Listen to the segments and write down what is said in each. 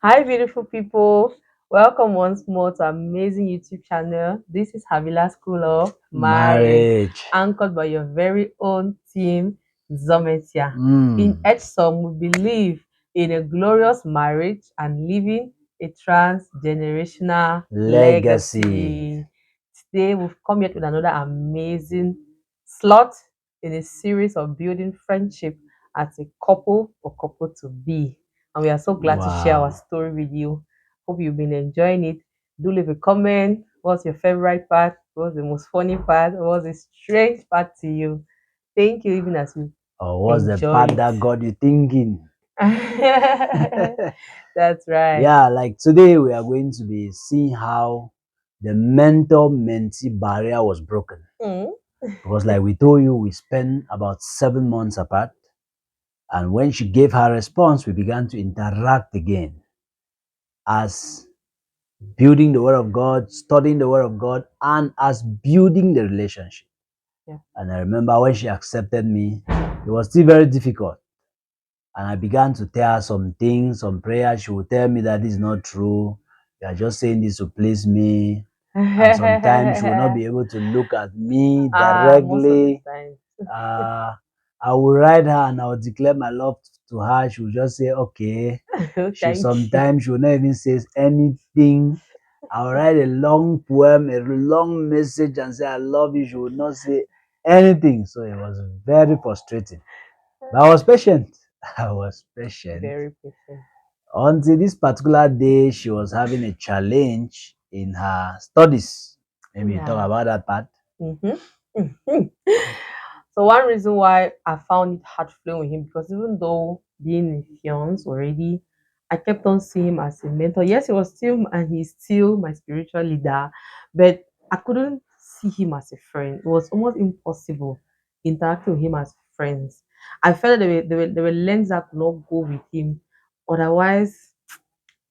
Hi, beautiful people. Welcome once more to amazing YouTube channel. This is Havila School of Marriage, Marriage. anchored by your very own team, Nzometia. In Mm. HSOM, we believe in a glorious marriage and living a transgenerational Legacy. legacy. Today, we've come yet with another amazing slot in a series of building friendship as a couple or couple to be, and we are so glad to share our Wow. story with you. Hope you've been enjoying it. Do leave a comment. What's your favorite part? What's the most funny part? What's the strange part to you? Thank you, even as you Or what's the part enjoy that got you thinking? it. That's right. Yeah, like today we are going to be seeing how the mentor-mentee barrier was broken. Mm. Because like we told you, we spent about 7 months apart. And when she gave her response, we began to interact again as building the word of God, studying the word of God, and as building the relationship. Yeah. And I remember when she accepted me, it was still very difficult. And I began to tell her some things, some prayers. She would tell me that this is not true. You are just saying this to please me. And sometimes she will not be able to look at me Most of the directly. time. Uh, I will write her and I will declare my love to her. She will just say, okay. She Thank you. sometimes she will not even say anything. I'll write a long poem, a long message and say, I love you. She would not say anything. So it was very frustrating. But I was patient. I was patient Very patient. until this particular day she was having a challenge in her studies. Maybe you talk Yeah. about that part. Mm-hmm. Mhm. So one reason why I found it hard flowing with him, because even though being a fiance already, I kept on seeing him as a mentor. Yes, he was still and he's still my spiritual leader, but I couldn't see him as a friend. It was almost impossible interacting with him as friends. I felt there were lenses that could not go with him. Otherwise,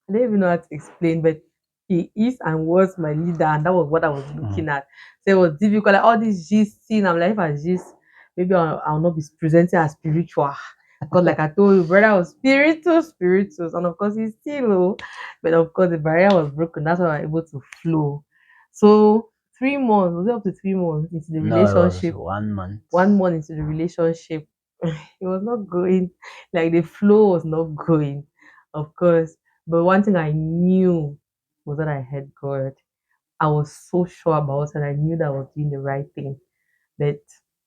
I don't even know how to explain, but he is and was my leader, and that was what I was Mhm. looking at. So it was difficult. Like all these gist scene, I'm like, if I gist, maybe I'll not be presenting as spiritual. Because like I told you, brother was spiritual, and of course he's still low. But of course the barrier was broken. That's why I was able to flow. So 3 months, was it up to 3 months into the No, it was relationship? 1 month. 1 month into the relationship, it was not going, like the flow was not going, of course. But one thing I knew was that I had God. I was so sure about it, and I knew that I was doing the right thing. But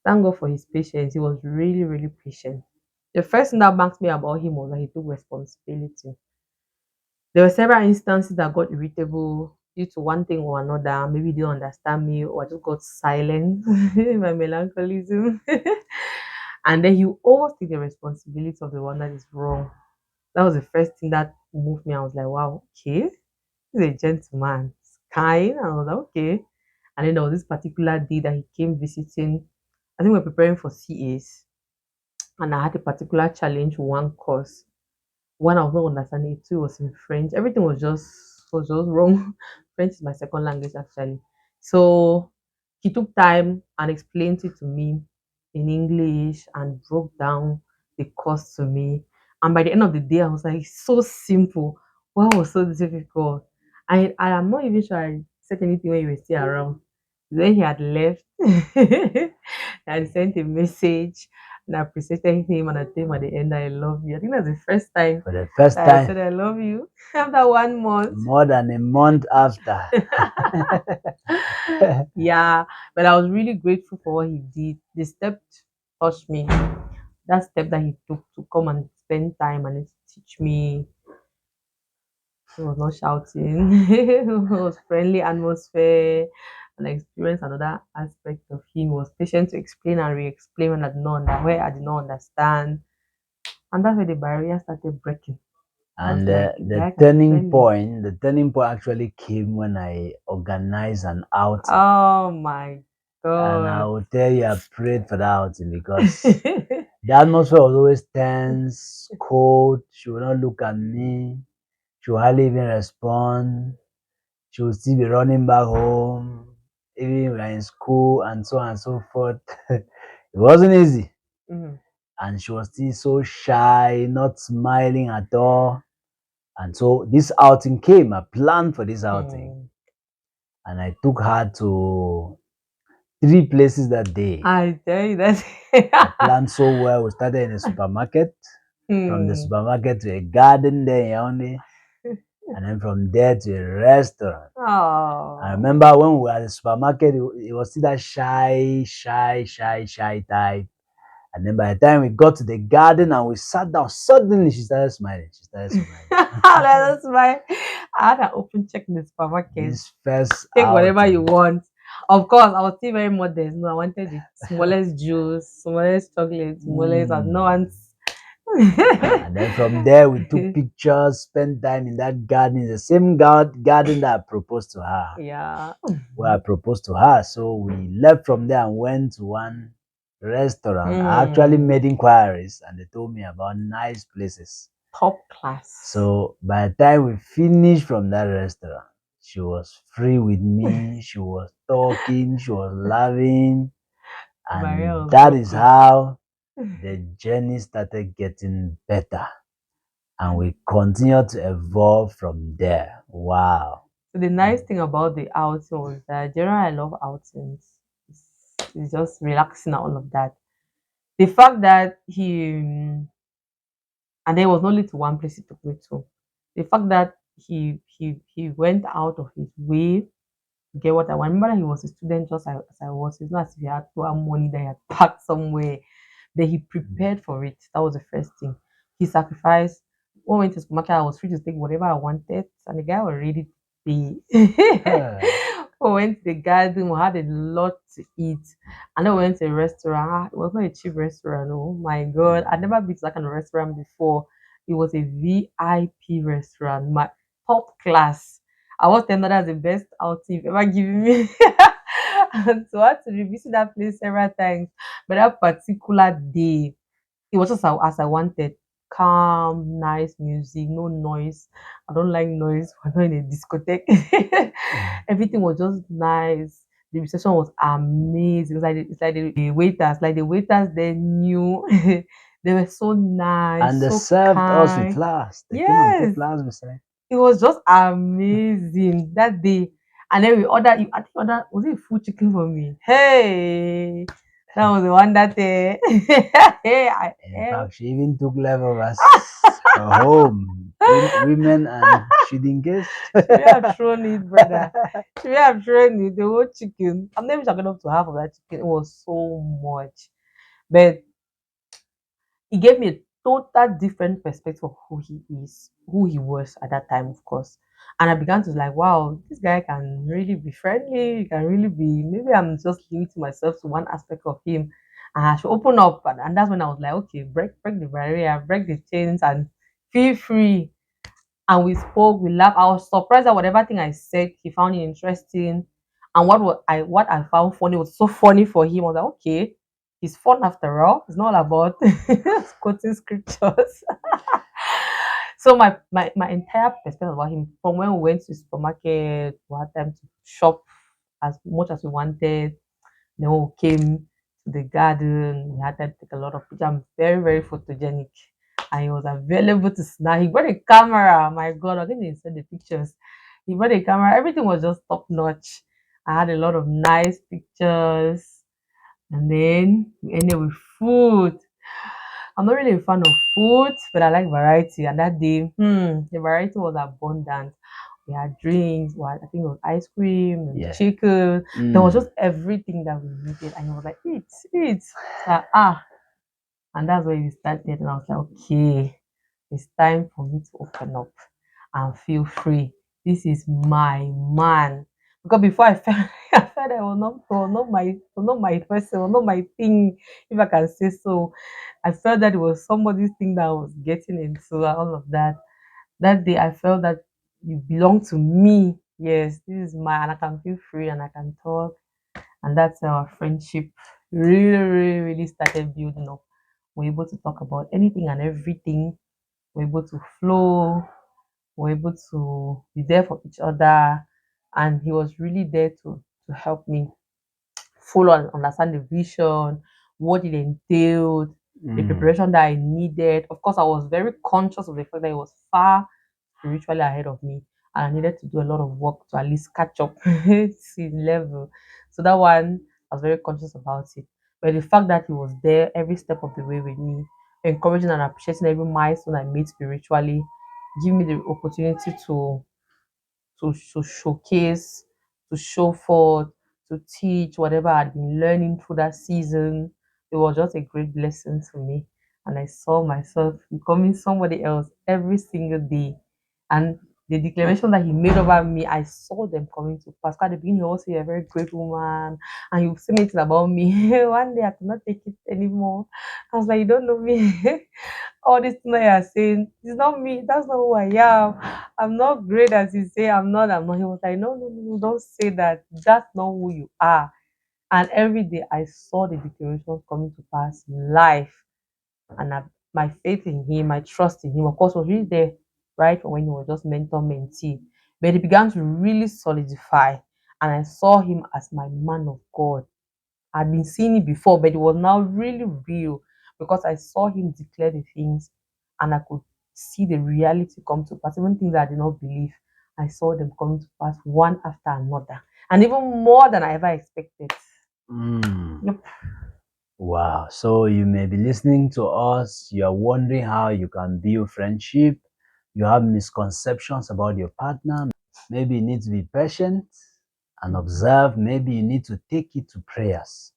thank God for his patience. He was really, really patient. The first thing that banked me about him was that he took responsibility. There were several instances that got irritable due to one thing or another. Maybe they didn't understand me, or I just got silent in my melancholism. And then you always take the responsibility of the one that is wrong. That was the first thing that moved me. I was like, wow, okay, he's a gentleman. He's kind. And I was like, okay. And then there was this particular day that he came visiting. I think we were preparing for CAs, and I had a particular challenge one course. One I was not understanding it, two was in French. Everything was just wrong. French is my second language actually. So he took time and explained it to me in English and broke down the course to me. And by the end of the day, I was like, "It's so simple. Why was so difficult?" I am not even sure I said anything when you were still around. Then he had left. I sent a message and I appreciated him, and I told him at the end, I love you. I think that's the first time For the first that I time, said I love you after 1 month. more than a month after. Yeah, but I was really grateful for what he did. The step touched me. That step that he took to come and spend time and teach me. He was not shouting. It was friendly atmosphere. And I experienced another aspect of him. He was patient to explain and re-explain when I did not where I did not understand. And that's where the barrier started breaking. I was And like, the, the the guy can be turning friendly. point, the turning point actually came when I organized an outing. Oh my And I god. will tell you, I prayed for that outing because the atmosphere was always tense, cold. She would not look at me. She would hardly even respond. She would still be running back home, even when we are in school and so on and so forth. It wasn't easy. Mhm. And she was still so shy, not smiling at all. And so this outing came. I planned for this outing, Hmm. and I took her to 3 places that day. I tell you that. I planned so well. We started in a supermarket. From the Hmm. supermarket to a garden there in Yaoundé, and then from there to a restaurant. I Oh. remember when we were at the supermarket, it was still that shy type. And then by the time we got to the garden and we sat down, suddenly she started smiling. She started smiling. That's why I had an open check in the supermarket. This first Take whatever you outing. want. Of course, I was still very modest. No, I wanted the smallest juice, smallest chocolate, smallest, and no Mm. one's. And then from there, we took pictures, spent time in that garden, the same garden that I proposed to her. Yeah. Where I proposed to her. So we left from there and went to one restaurant. I actually Mm. made inquiries and they told me about nice places. Top class. So by the time we finished from that restaurant, she was free with me. She was talking, she was laughing, Maria and was that so is good. how the journey started getting better. And we continued to evolve from there. Wow. So the nice thing about the outing was that generally I love outings. It's just relaxing and all of that. The fact that and there was only to one place he took me to. The fact that he went out of his way to get what I want. Remember that he was a student just as I was. It's not as if he had to have money that he had packed somewhere. Then he prepared for it. That was the first thing. He sacrificed. When we went to the supermarket, I was free to take whatever I wanted, and the guy was ready to pay. We went to the garden, we had a lot to eat. And then we went to a restaurant. It was not a cheap restaurant. Oh my god. I'd never been to that kind of restaurant before. It was a VIP restaurant, my top class. I was telling her that's the best outing you've ever given me. And so I had to revisit that place several times. But that particular day, it was just as I wanted. Calm, nice music, no noise. I don't like noise. We're not in a discotheque. Everything was just nice. The reception was amazing. It's like the waiters they knew. They were so nice, And they so served us with kind. flowers. They came and put Yes, flowers beside. it was just amazing that day. And then we ordered, I think ordered, was it full chicken for me? Hey, that was the one that hey, In fact, she even took leftovers home. Women and shooting case. she may have thrown it, brother. She may have thrown it, the whole chicken. I'm never talking up to half of that chicken. It was so much. But he gave me a total different perspective of who he is, who he was at that time, of course. And I began to like, wow, this guy can really be friendly. He can really be. Maybe I'm just limiting myself to one aspect of him, and I should open up. And that's when I was like, okay, break the barrier, break the chains, and feel free. And we spoke, we laughed. I was surprised that whatever thing I said, he found it interesting. And what I found funny was so funny for him. I was like, okay, it's fun after all. It's not about quoting scriptures. So my entire perspective about him from when we went to the supermarket, we had time to shop as much as we wanted. Then we came to the garden, we had time to take a lot of pictures. I'm very, very photogenic. And he was available to snap. He brought a camera. My God, I didn't send the pictures. He brought a camera. Everything was just top notch. I had a lot of nice pictures. And then we ended with food. I'm not really a fan of food, but I like variety. And that day, the variety was abundant. We had drinks, I think it was ice cream and Yeah. chicken. There was Mm. just everything that we needed. And he was like, eat, eat. So, and that's where we started. And I was like, okay, it's time for me to open up and feel free. This is my man. Because before I felt I felt that it was not my person, it was not my thing, if I can say so. I felt that it was somebody's thing that I was getting into and all of that. That day I felt that you belong to me. Yes, this is my and I can feel free and I can talk. And that's how our friendship really started building up. We're able to talk about anything and everything. We're able to flow. We're able to be there for each other. And he was really there to help me follow and understand the vision, what it entailed, the Mm. preparation that I needed. Of course, I was very conscious of the fact that it was far spiritually ahead of me, and I needed to do a lot of work to at least catch up to level. So that one, I was very conscious about it. But the fact that he was there every step of the way with me, encouraging and appreciating every milestone I made spiritually, give me the opportunity to showcase, to show forth, to teach whatever I'd been learning through that season. It was just a great blessing to me. And I saw myself becoming somebody else every single day. And the declaration that he made over me, I saw them coming to pass. At the beginning, he also a very great woman, and you say anything about me. One day I could not take it anymore. I was like, you don't know me. All this thing that you're saying, it's not me. That's not who I am. I'm not great as you say. I'm not. He was like, no, no, no, no, don't say that. That's not who you are. And every day I saw the declarations coming to pass live. And my faith in him, my trust in him, of course, was really there right from when he was just mentor-mentee. But it began to really solidify. And I saw him as my man of God. I'd been seeing it before, but it was now really real because I saw him declare the things and I could see the reality come to pass. Even things I did not believe, I saw them coming to pass one after another, and even more than I ever expected. Mm. Yep. Wow. So you may be listening to us, you are wondering how you can build friendship, you have misconceptions about your partner. Maybe you need to be patient and observe. Maybe you need to take it to prayers.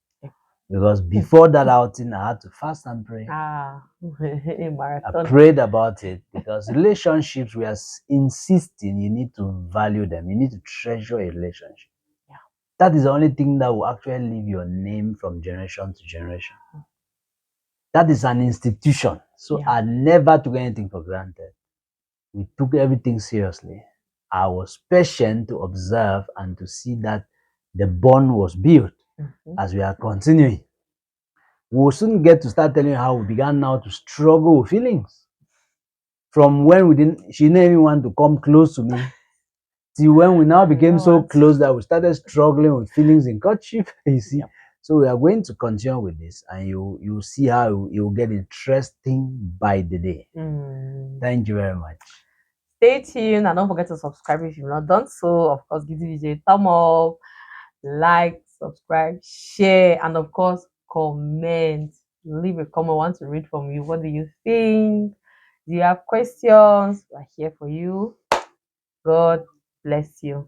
Because before that outing, I had to fast and pray. A I marathon. prayed about it because relationships, we are insisting you need to value them. You need to treasure a relationship. Yeah. That is the only thing that will actually leave your name from generation to generation. That is an institution. So Yeah. I never took anything for granted. We took everything seriously. I was patient to observe and to see that the bond was built as we are continuing. We will soon get to start telling you how we began now to struggle with feelings. From when we didn't, she didn't even want to come close to me, till when we now became so close that we started struggling with feelings in courtship. You see, Yep. so we are going to continue with this, and you see how you will get interesting by the day. Thank you very much. Stay tuned and don't forget to subscribe if you've not done so. Of course, give the video a thumb up, like, subscribe, share, and of course, comment. Leave a comment. I want to read from you. What do you think? Do you have questions? We're here for you. God bless you.